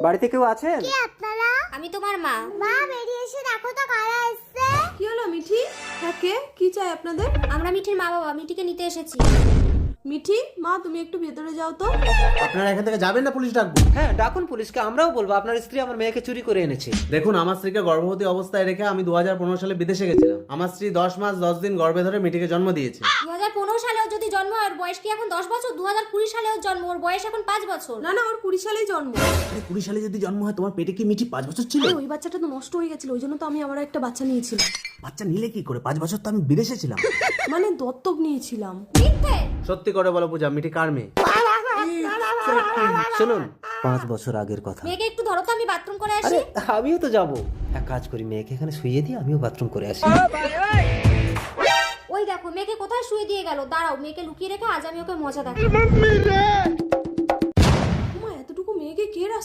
বাড়িতে কেউ আছেন? কে আপনারা? আমি তোমার মা। মা বেরিয়ে এসে দেখো তো কারা এসেছে। কি হলো মিঠি? হ্যাঁ কে? কি চাই আপনাদের? আমরা মিঠির মা বাবা, মিঠিকে নিতে এসেছি। মিঠি মা তুমি একটু ভেতরে যাও তো। আপনারা এখান থেকে যাবেন না পুলিশ ডাকবো? হ্যাঁ ডাকুন পুলিশকে, আমরাও বলবো আপনার স্ত্রী আমার মেয়েকে চুরি করে এনেছে। দেখুন, আমার স্ত্রীকে গর্ভবতী অবস্থায় রেখে আমি 2015 সালে বিদেশে গেছিলাম। আমার স্ত্রী 10 মাস 10 দিন গর্ভে ধরে মিঠিকে জন্ম দিয়েছে। 2015 সালে ওর যদি জন্ম হয়, ওর বয়স কি এখন 10 বছর? 2020 সালে ওর জন্ম, ওর বয়স এখন 5 বছর। না না, ওর 20 সালেই জন্ম। 20 সালে যদি জন্ম হয়, তোমার পেটে কি মিঠি 5 বছর ছিল? ওই বাচ্চাটা তো নষ্ট হয়ে গেছিল, ওই জন্য তো আমি আবার একটা বাচ্চা নিয়েছিলাম। বাচ্চা নিলে কি করে? 5 বছর তো আমি বিদেশে ছিলাম। মানে দত্তক নিয়েছিলাম। মিথ্যে। সত্যি করে বলো পূজা, মিঠি কার মেয়ে? শুনুন, 5 বছর আগের কথা। মেয়েকে একটু ধরো তো, আমি বাথরুম করে আরে আসি। আমিও তো যাবো, এক কাজ করি মেয়েকে এখানে শুইয়ে দিই, আমিও বাথরুম করে আসি। ওই দেখো মেয়েকে কোথায় শুয়ে দিয়ে গেল। দাঁড়াও, মেয়েকে লুকিয়ে রেখে আজ আমি ওকে মজা দেখাবো।